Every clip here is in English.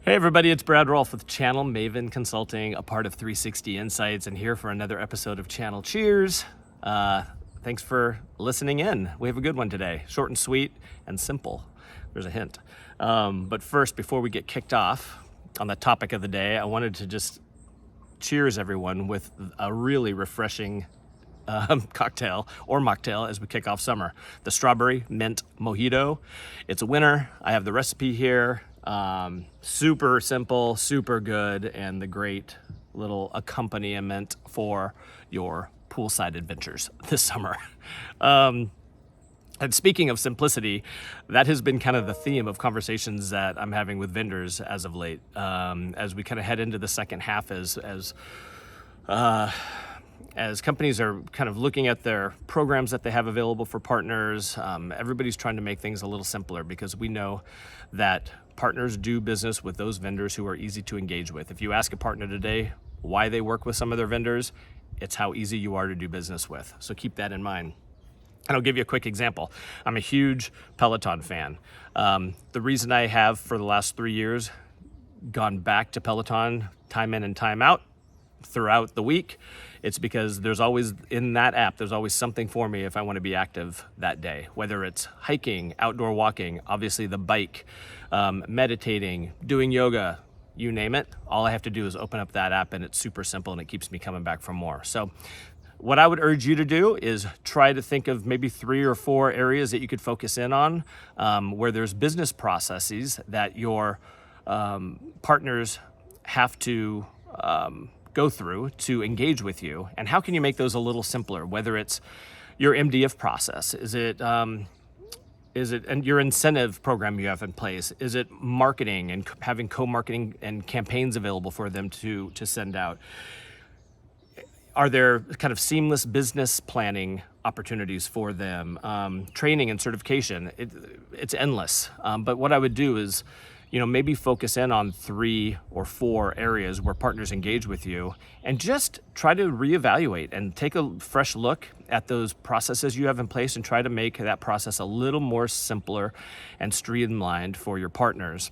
Hey everybody, it's Brad Rolfe with Channel Maven Consulting, a part of 360 Insights, and here for another episode of Channel Cheers. Thanks for listening in. We have a good one today, short and sweet and simple. There's a hint. But first, before we get kicked off on the topic of the day, I wanted to just cheers everyone with a really refreshing cocktail or mocktail as we kick off summer. The strawberry mint mojito. It's a winner. I have the recipe here. Super simple, super good, and the great little accompaniment for your poolside adventures this summer. And speaking of simplicity, that has been kind of the theme of conversations that I'm having with vendors as of late, as we kind of head into the second half as companies are kind of looking at their programs that they have available for partners. Everybody's trying to make things a little simpler because we know that partners do business with those vendors who are easy to engage with. If you ask a partner today why they work with some of their vendors, it's how easy you are to do business with. So keep that in mind. And I'll give you a quick example. I'm a huge Peloton fan. The reason I have for the last 3 years gone back to Peloton time in and time out throughout the week, it's because there's always, in that app, there's always something for me if I want to be active that day, whether it's hiking, outdoor walking, obviously the bike, meditating, doing yoga, you name it. All I have to do is open up that app and it's super simple and it keeps me coming back for more. So what I would urge you to do is try to think of maybe 3 or 4 areas that you could focus in on, where there's business processes that your partners have to go through to engage with you, and how can you make those a little simpler? Whether it's your MDF process, is it and your incentive program you have in place? Is it marketing and having co-marketing and campaigns available for them to send out? Are there kind of seamless business planning opportunities for them? Training and certification, it's endless. But what I would do is, maybe focus in on 3 or 4 areas where partners engage with you and just try to reevaluate and take a fresh look at those processes you have in place and try to make that process a little more simpler and streamlined for your partners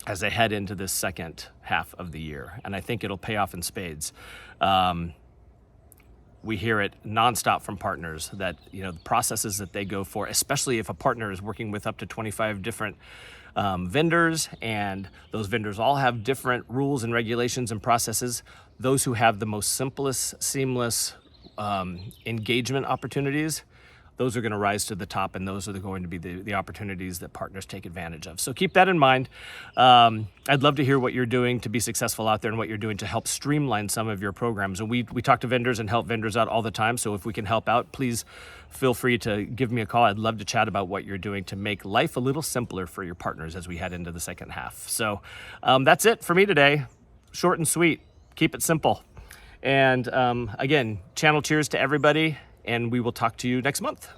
as they head into this second half of the year. And I think it'll pay off in spades. We hear it nonstop from partners that, the processes that they go for, especially if a partner is working with up to 25 different vendors, and those vendors all have different rules and regulations and processes. Those who have the most simplest, seamless engagement opportunities, those are going to rise to the top, and those are going to be the opportunities that partners take advantage of. So keep that in mind. I'd love to hear what you're doing to be successful out there and what you're doing to help streamline some of your programs. And we talk to vendors and help vendors out all the time. So if we can help out, please feel free to give me a call. I'd love to chat about what you're doing to make life a little simpler for your partners as we head into the second half. So that's it for me today. Short and sweet. Keep it simple. And again, channel cheers to everybody, and we will talk to you next month.